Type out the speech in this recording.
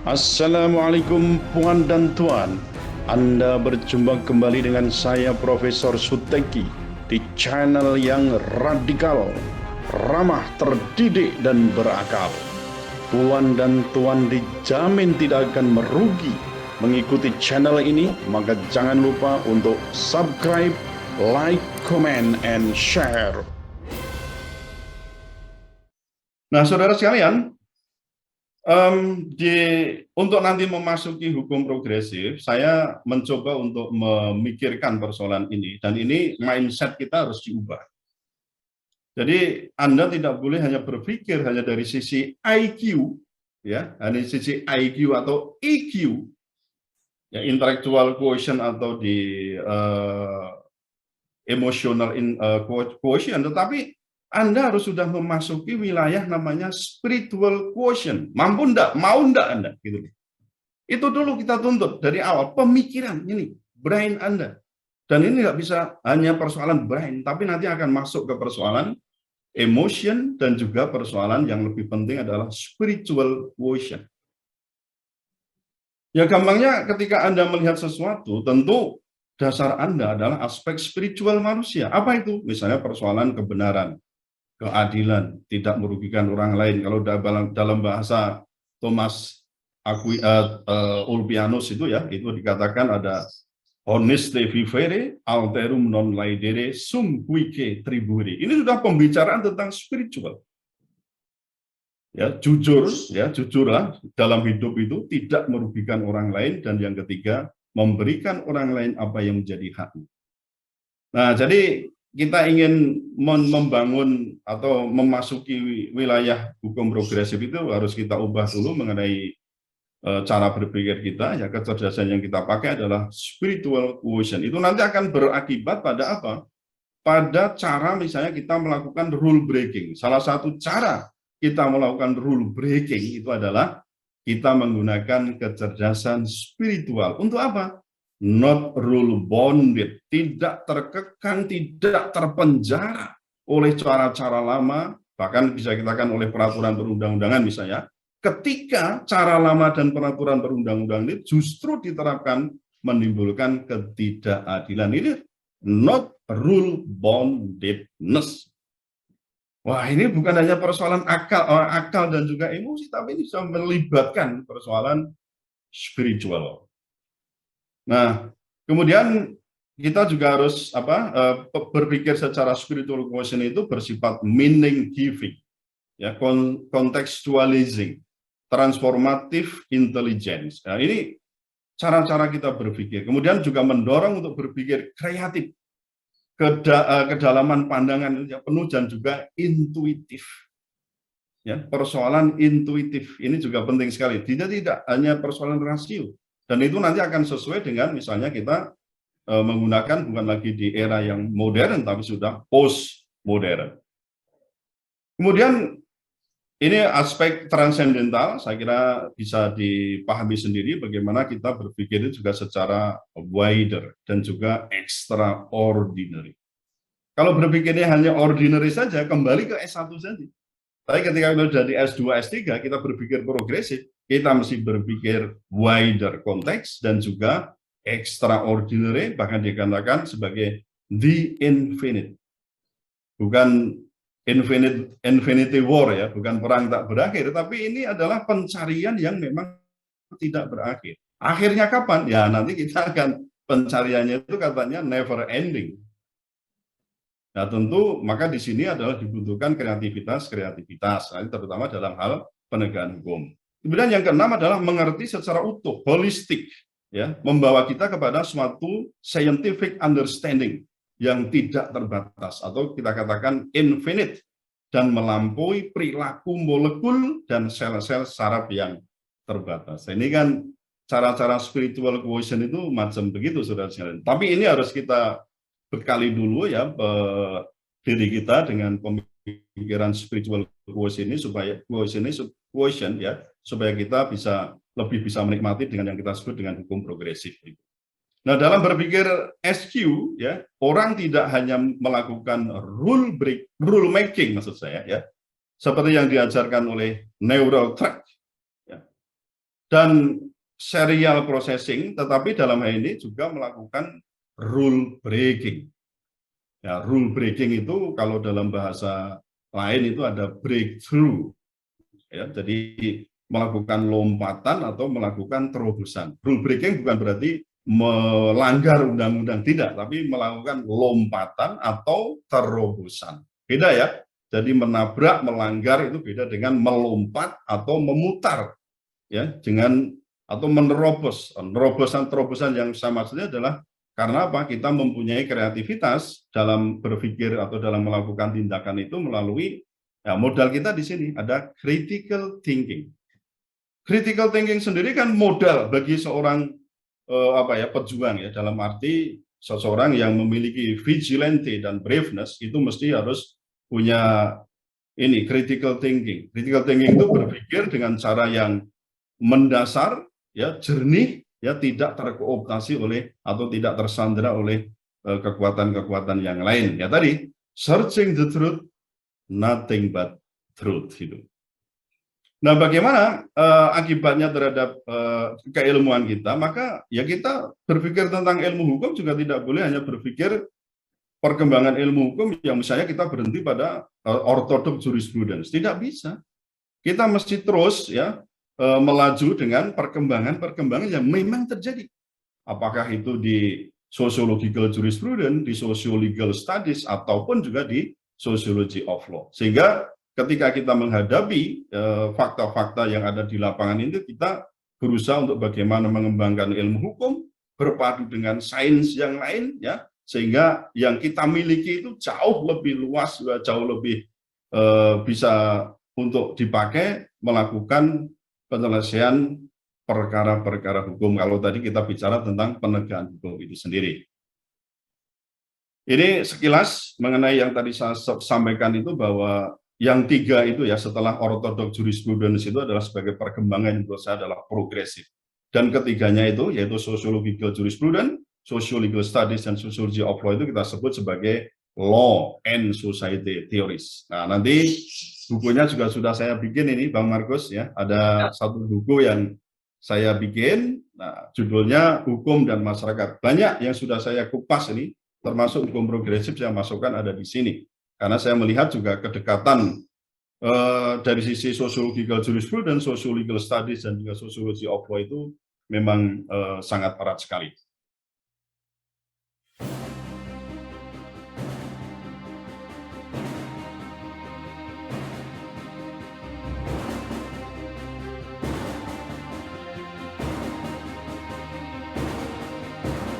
Assalamualaikum puan dan tuan. Anda berjumpa kembali dengan saya Profesor Suteki di channel yang radikal, ramah, terdidik, dan berakal. Puan dan tuan dijamin tidak akan merugi mengikuti channel ini, maka jangan lupa untuk subscribe, like, comment, and share. Nah, saudara sekalian, untuk nanti memasuki hukum progresif, saya mencoba untuk memikirkan persoalan ini, dan ini mindset kita harus diubah. Jadi Anda tidak boleh hanya berpikir hanya dari sisi IQ, ya, hanya sisi IQ atau EQ, ya, intellectual quotient atau di emotional quotient, tetapi Anda harus sudah memasuki wilayah namanya spiritual quotient. Mampu enggak? Mau enggak Anda? Gitu. Itu dulu kita tuntut dari awal, pemikiran ini, brain Anda. Dan ini nggak bisa hanya persoalan brain, tapi nanti akan masuk ke persoalan emotion dan juga persoalan yang lebih penting adalah spiritual quotient. Ya gampangnya ketika Anda melihat sesuatu, tentu dasar Anda adalah aspek spiritual manusia. Apa itu? Misalnya persoalan kebenaran, keadilan, tidak merugikan orang lain. Kalau dalam bahasa Thomas Ulpianus itu ya, itu dikatakan ada honeste vivere alterum non laedere sum quique triburi. Ini sudah pembicaraan tentang spiritual. Ya, jujurlah dalam hidup itu tidak merugikan orang lain, dan yang ketiga memberikan orang lain apa yang menjadi haknya. Nah, jadi kita ingin membangun atau memasuki wilayah hukum progresif itu harus kita ubah dulu mengenai cara berpikir kita, ya, kecerdasan yang kita pakai adalah spiritual quotient. Itu nanti akan berakibat pada apa? Pada cara misalnya kita melakukan rule breaking. Salah satu cara kita melakukan rule breaking itu adalah kita menggunakan kecerdasan spiritual. Untuk apa? Not rule bonded, tidak terkekang, tidak terpenjara oleh cara-cara lama, bahkan bisa kita katakan oleh peraturan perundang-undangan misalnya. Ketika cara lama dan peraturan perundang-undangan ini justru diterapkan menimbulkan ketidakadilan. Ini not rule bondedness. Wah, ini bukan hanya persoalan akal dan juga emosi, tapi ini bisa melibatkan persoalan spiritual. Nah, kemudian kita juga harus berpikir secara spiritual quotient itu bersifat meaning giving, ya, contextualizing, transformative intelligence. Nah, ini cara-cara kita berpikir. Kemudian juga mendorong untuk berpikir kreatif, kedalaman pandangan yang penuh dan juga intuitif. Ya, persoalan intuitif ini juga penting sekali. Tidak hanya persoalan rasio, dan itu nanti akan sesuai dengan misalnya kita menggunakan bukan lagi di era yang modern, tapi sudah post modern. Kemudian ini aspek transendental, saya kira bisa dipahami sendiri bagaimana kita berpikir itu juga secara wider dan juga extraordinary. Kalau berpikirnya hanya ordinary saja, kembali ke S1 saja. Tapi ketika kita sudah di S2, S3, kita berpikir progresif, kita mesti berpikir wider konteks dan juga extraordinary, bahkan dikatakan sebagai the infinite. Bukan infinity war, ya, bukan perang tak berakhir, tapi ini adalah pencarian yang memang tidak berakhir. Akhirnya kapan? Ya nanti kita akan pencariannya itu katanya never ending. Nah tentu maka di sini adalah dibutuhkan kreativitas, terutama dalam hal penegakan hukum. Kemudian yang keenam adalah mengerti secara utuh, holistik, ya, membawa kita kepada suatu scientific understanding yang tidak terbatas atau kita katakan infinite dan melampaui perilaku molekul dan sel-sel saraf yang terbatas. Ini kan cara-cara spiritual quotient itu macam begitu, saudara-saudara. Tapi ini harus kita bekali dulu ya diri kita dengan pemikiran spiritual quotient ini supaya kita lebih bisa menikmati dengan yang kita sebut dengan hukum progresif. Nah, dalam berpikir SQ, ya, orang tidak hanya melakukan rule making, maksud saya, ya, seperti yang diajarkan oleh neural track, ya. dan serial processing, tetapi dalam hal ini juga melakukan rule breaking. Ya, rule breaking itu kalau dalam bahasa lain itu ada breakthrough. Ya, jadi melakukan lompatan atau melakukan terobosan. Rule breaking bukan berarti melanggar undang-undang, tidak, tapi melakukan lompatan atau terobosan. Beda ya. Jadi menabrak, melanggar itu beda dengan melompat atau memutar, ya, dengan atau menerobos. Terobosan yang sama maksudnya adalah karena apa? Kita mempunyai kreativitas dalam berpikir atau dalam melakukan tindakan itu melalui, ya, modal kita di sini ada critical thinking. Critical thinking sendiri kan modal bagi seorang pejuang, ya, dalam arti seseorang yang memiliki vigilante dan braveness itu mesti harus punya ini critical thinking. Critical thinking itu berpikir dengan cara yang mendasar, ya, jernih, ya, tidak terkooptasi oleh atau tidak tersandera oleh kekuatan-kekuatan yang lain. Ya tadi searching the truth, nothing but truth itu. Nah, bagaimana akibatnya terhadap keilmuan kita? Maka ya kita berpikir tentang ilmu hukum juga tidak boleh hanya berpikir perkembangan ilmu hukum yang misalnya kita berhenti pada orthodox jurisprudence. Tidak bisa. Kita mesti terus, ya, melaju dengan perkembangan yang memang terjadi. Apakah itu di sociological jurisprudence, di socio-legal studies, ataupun juga di sociology of law. Sehingga ketika kita menghadapi fakta-fakta yang ada di lapangan ini, kita berusaha untuk bagaimana mengembangkan ilmu hukum berpadu dengan sains yang lain, ya, sehingga yang kita miliki itu jauh lebih luas, jauh lebih bisa untuk dipakai melakukan penyelesaian perkara-perkara hukum. Kalau tadi kita bicara tentang penegakan hukum itu sendiri. Ini sekilas mengenai yang tadi saya sampaikan itu, bahwa yang tiga itu, ya, setelah orthodox jurisprudence itu adalah sebagai perkembangan yang menurut saya adalah progresif. Dan ketiganya itu yaitu sociological jurisprudence, socio-legal studies, dan sociology of law itu kita sebut sebagai law and society theories. Nah, nanti bukunya juga sudah saya bikin ini, Bang Markus, ya. Ada satu buku yang saya bikin, nah, judulnya Hukum dan Masyarakat. Banyak yang sudah saya kupas ini, termasuk hukum progresif saya masukkan ada di sini. Karena saya melihat juga kedekatan dari sisi sociological jurisprudence, socio-legal studies, dan juga sociology of law itu memang sangat erat sekali.